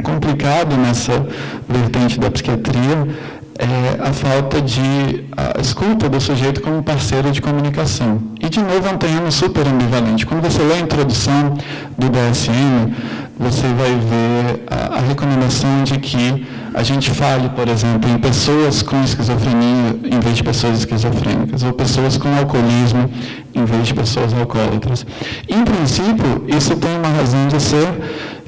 complicado nessa vertente da psiquiatria é a falta de escuta do sujeito como parceiro de comunicação. E, de novo, é um terreno super ambivalente. Quando você lê a introdução do DSM, você vai ver a recomendação de que a gente fale, por exemplo, em pessoas com esquizofrenia em vez de pessoas esquizofrênicas, ou pessoas com alcoolismo em vez de pessoas alcoólatras. Em princípio, isso tem uma razão de ser,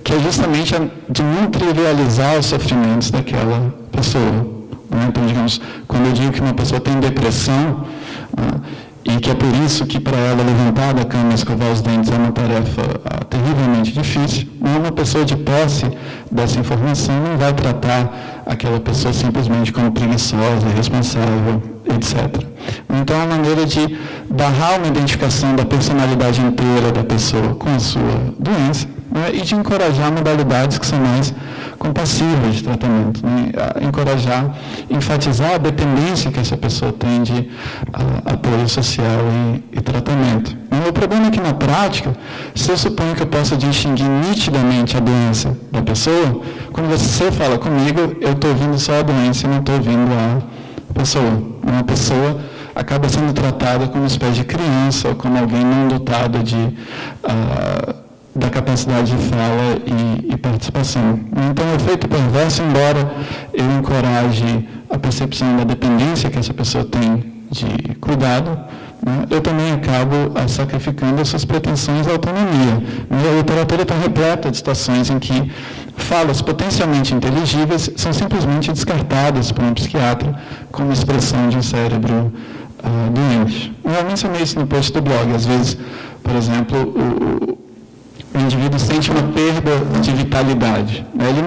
que é justamente a de não trivializar os sofrimentos daquela pessoa. Então, digamos, quando eu digo que uma pessoa tem depressão, e que é por isso que para ela levantar da cama e escovar os dentes é uma tarefa terrivelmente difícil, uma pessoa de posse dessa informação não vai tratar aquela pessoa simplesmente como preguiçosa, irresponsável, etc. Então, é uma maneira de barrar uma identificação da personalidade inteira da pessoa com a sua doença, né, e de encorajar modalidades que são mais compassivas de tratamento, né, encorajar, enfatizar a dependência que essa pessoa tem de apoio social e tratamento. O problema é que, na prática, se eu suponho que eu possa distinguir nitidamente a doença da pessoa, quando você fala comigo, eu estou ouvindo só a doença e não estou ouvindo a pessoa. Uma pessoa acaba sendo tratada como uma espécie de criança ou como alguém não dotado da capacidade de fala e participação. Então, o efeito perverso, embora eu encoraje a percepção da dependência que essa pessoa tem de cuidado, eu também acabo sacrificando as suas pretensões à autonomia. A literatura está repleta de situações em que falas potencialmente inteligíveis são simplesmente descartadas por um psiquiatra como expressão de um cérebro doente. Eu mencionei isso no post do blog. Às vezes, por exemplo, o indivíduo sente uma perda de vitalidade. Ele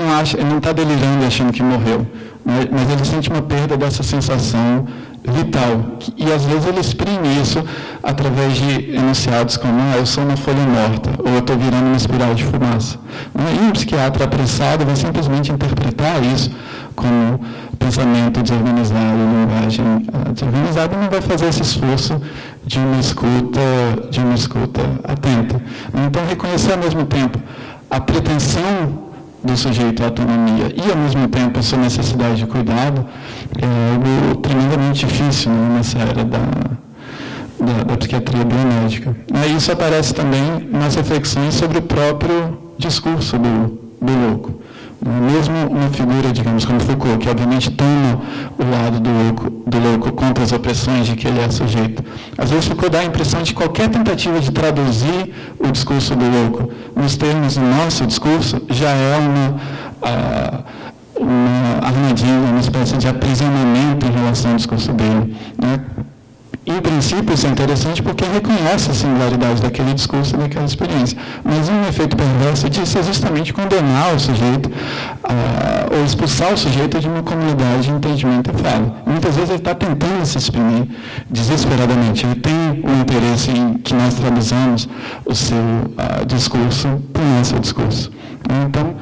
não está delirando achando que morreu, mas ele sente uma perda dessa sensação vital. E às vezes ele exprime isso através de enunciados como eu sou uma folha morta, ou eu estou virando uma espiral de fumaça. E um psiquiatra apressado vai simplesmente interpretar isso como pensamento desorganizado, linguagem desorganizada, e não vai fazer esse esforço de uma escuta atenta. Então, reconhecer ao mesmo tempo a pretensão do sujeito à autonomia e, ao mesmo tempo, a sua necessidade de cuidado é algo tremendamente difícil nessa era da psiquiatria biomédica. Isso aparece também nas reflexões sobre o próprio discurso do louco. Mesmo uma figura, digamos, como Foucault, que obviamente toma o lado do louco contra as opressões de que ele é sujeito. Às vezes Foucault dá a impressão de que qualquer tentativa de traduzir o discurso do louco nos termos do nosso discurso já é uma armadilha, uma espécie de aprisionamento em relação ao discurso dele. Em princípio, isso é interessante porque reconhece a singularidade daquele discurso e daquela experiência. Mas um efeito perverso disso é justamente condenar o sujeito ou expulsar o sujeito de uma comunidade de entendimento e fala. Muitas vezes ele está tentando se exprimir desesperadamente. Ele tem o interesse em que nós traduzamos o seu discurso para o nosso discurso. Então,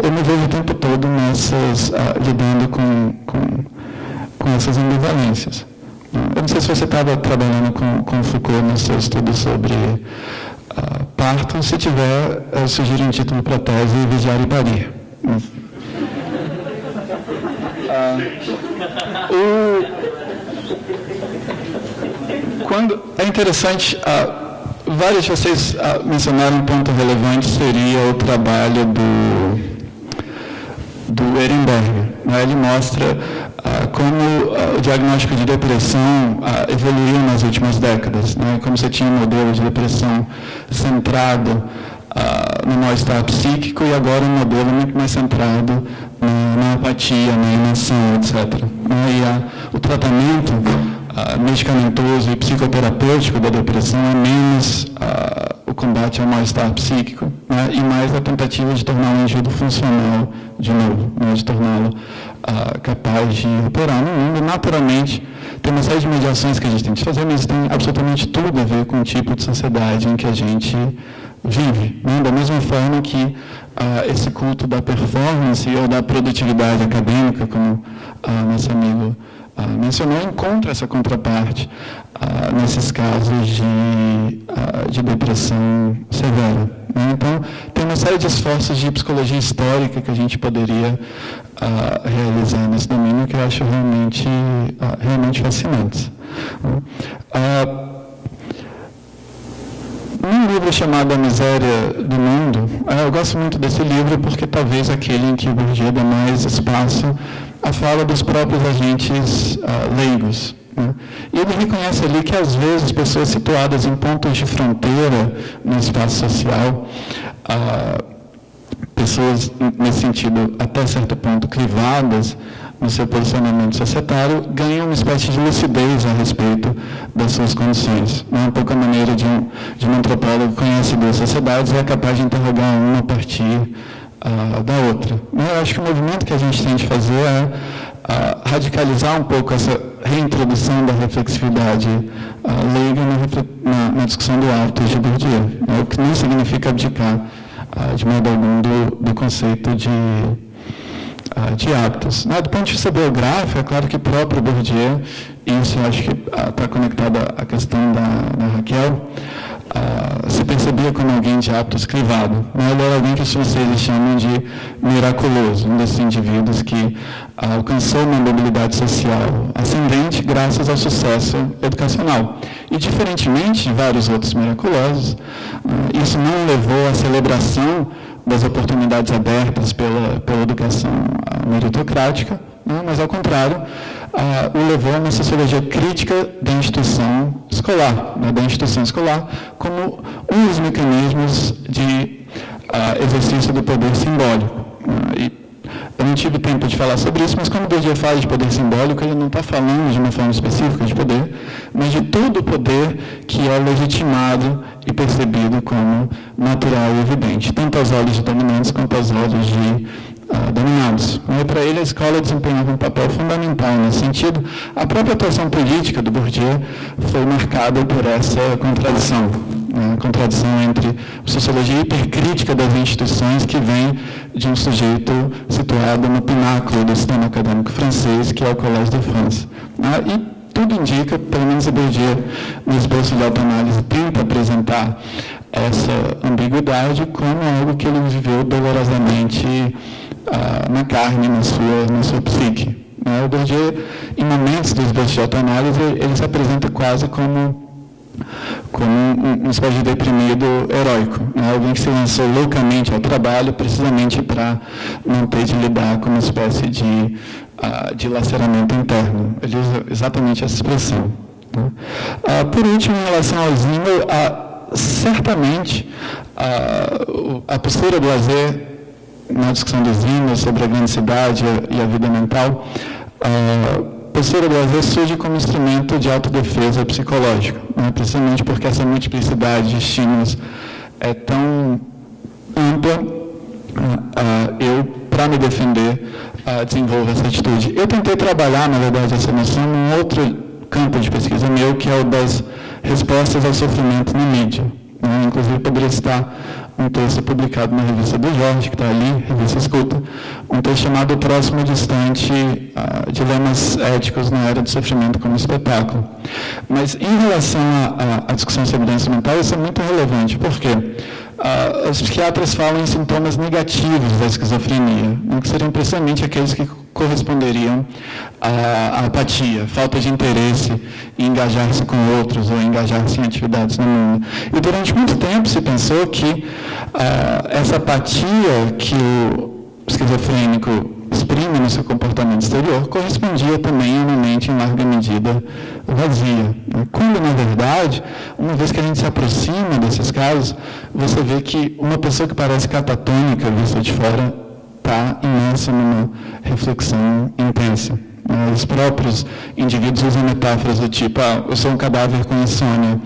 eu me vejo o tempo todo lidando com essas ambivalências. Eu não sei se você estava trabalhando com Foucault no seu estudo sobre parto. Se tiver, eu sugiro um título para a tese, Vigiar e Parir. É interessante, vários de vocês mencionaram um ponto relevante, seria o trabalho do Ehrenberg. Ele mostra como o diagnóstico de depressão evoluiu nas últimas décadas. Como você tinha um modelo de depressão centrado no mal-estar psíquico e agora um modelo muito mais centrado na apatia, na inação, etc. E o tratamento medicamentoso e psicoterapêutico da depressão é menos o combate ao mal-estar psíquico e mais a tentativa de tornar o indivíduo funcional de novo, de torná-lo capaz de operar no mundo. Naturalmente, tem uma série de mediações que a gente tem que fazer, mas tem absolutamente tudo a ver com o tipo de sociedade em que a gente vive. Da mesma forma que esse culto da performance ou da produtividade acadêmica, como nosso amigo mencionou, encontra essa contraparte nesses casos de depressão severa. Então, tem uma série de esforços de psicologia histórica que a gente poderia realizar nesse domínio que eu acho realmente fascinantes. Num livro chamado A Miséria do Mundo, eu gosto muito desse livro porque talvez aquele em que o Bourdieu dá mais espaço à fala dos próprios agentes leigos. E ele reconhece ali que, às vezes, pessoas situadas em pontos de fronteira no espaço social, pessoas, nesse sentido, até certo ponto, crivadas no seu posicionamento societário, ganham uma espécie de lucidez a respeito das suas condições. Um pouco a maneira de um antropólogo que conhece duas sociedades e é capaz de interrogar uma a partir da outra. Eu acho que o movimento que a gente tem de fazer é radicalizar um pouco essa reintrodução da reflexividade leiga na discussão do auto de Bourdieu, o que não significa abdicar de modo algum do conceito de hábitos. Do ponto de vista biográfico, é claro que o próprio Bourdieu, e isso eu acho que está conectado à questão da Raquel, se percebia como alguém de aptos crivado. Ele era alguém que os franceses chamam de miraculoso, um desses indivíduos que alcançou uma mobilidade social ascendente graças ao sucesso educacional. E, diferentemente de vários outros miraculosos, isso não levou à celebração das oportunidades abertas pela educação meritocrática, mas, ao contrário, o levou a uma sociologia crítica da instituição escolar, como um dos mecanismos de exercício do poder simbólico. E eu não tive tempo de falar sobre isso, mas quando Bourdieu fala de poder simbólico, ele não está falando de uma forma específica de poder, mas de todo o poder que é legitimado e percebido como natural e evidente, tanto aos olhos de dominantes quanto aos olhos de dominados. Para ele, a escola desempenhava um papel fundamental nesse sentido. A própria atuação política do Bourdieu foi marcada por essa contradição, a contradição entre sociologia hipercrítica das instituições, que vem de um sujeito situado no pináculo do sistema acadêmico francês, que é o Collège de France. E tudo indica, pelo menos o Bourdieu, no esboço de autoanálise, tenta apresentar essa ambiguidade como algo que ele viveu dolorosamente na carne, na sua psique. O Bourdieu, em momentos do esboço de autoanálise, ele se apresenta quase como uma espécie de deprimido heróico, alguém que se lançou loucamente ao trabalho precisamente para não ter de lidar com uma espécie de dilaceramento interno. Ele usa exatamente essa expressão. Por último, em relação ao Simmel, certamente a postura do Lazer na discussão do Simmel sobre a grande cidade e a vida mental, a postura do Lazer surge como instrumento de autodefesa psicológica, precisamente porque essa multiplicidade de estímulos é tão ampla. Eu, para me defender, desenvolvo essa atitude. Eu tentei trabalhar, na verdade, essa noção num outro campo de pesquisa meu, que é o das respostas ao sofrimento na mídia. Inclusive, poderia citar um texto publicado na revista do Jorge, que está ali, revista Escuta, um texto chamado O Próximo Distante, Dilemas Éticos na Era do Sofrimento como Espetáculo. Mas, em relação à discussão sobre doença mental, isso é muito relevante, porque os psiquiatras falam em sintomas negativos da esquizofrenia, que seriam precisamente aqueles que corresponderiam à apatia, falta de interesse em engajar-se com outros ou engajar-se em atividades no mundo. E durante muito tempo se pensou que essa apatia que o esquizofrênico exprime no seu comportamento exterior correspondia também a uma mente em larga medida vazia. Quando, na verdade, uma vez que a gente se aproxima desses casos, você vê que uma pessoa que parece catatônica, vista de fora, está imersa numa reflexão intensa. Os próprios indivíduos usam metáforas do tipo, eu sou um cadáver com insônia.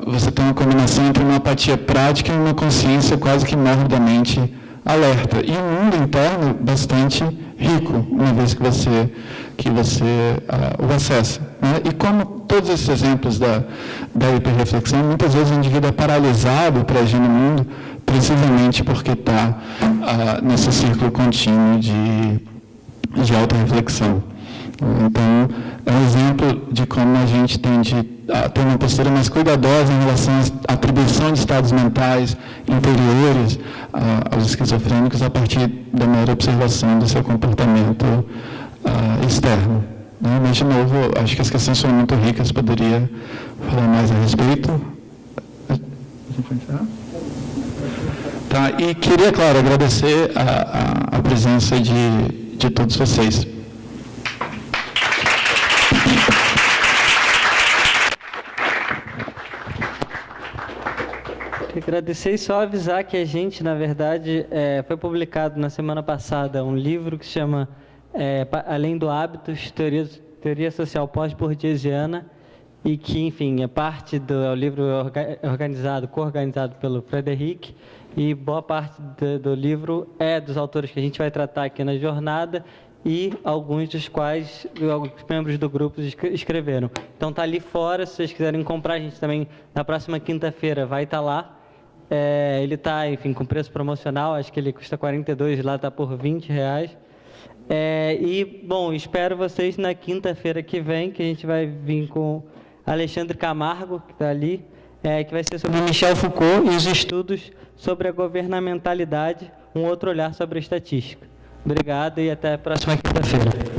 Você tem uma combinação entre uma apatia prática e uma consciência quase que morbidamente alerta. E um mundo interno bastante rico, uma vez que você o acessa. E como todos esses exemplos da hiperreflexão, muitas vezes o indivíduo é paralisado para agir no mundo, precisamente porque está nesse círculo contínuo de autorreflexão. Então, é um exemplo de como a gente tem de ter uma postura mais cuidadosa em relação à atribuição de estados mentais interiores aos esquizofrênicos a partir da mera observação do seu comportamento externo. Mas, de novo, acho que as questões são muito ricas, poderia falar mais a respeito. Tá, e queria, claro, agradecer a presença de todos vocês. Agradecer e só avisar que a gente, na verdade, foi publicado na semana passada um livro que se chama Além do Hábitos, Teoria Social Pós-Bourdieusiana, e que, enfim, é parte do livro co-organizado pelo Frederic, e boa parte do livro é dos autores que a gente vai tratar aqui na jornada, e alguns dos quais os membros do grupo escreveram. Então está ali fora, se vocês quiserem comprar, a gente também, na próxima quinta-feira, vai estar lá. Ele está, enfim, com preço promocional, acho que ele custa R$42, lá está por R$20. E, bom, espero vocês na quinta-feira que vem, que a gente vai vir com Alexandre Camargo, que está ali, que vai ser sobre Michel Foucault e os estudos sobre a governamentalidade, um outro olhar sobre a estatística. Obrigado e até a próxima quinta-feira.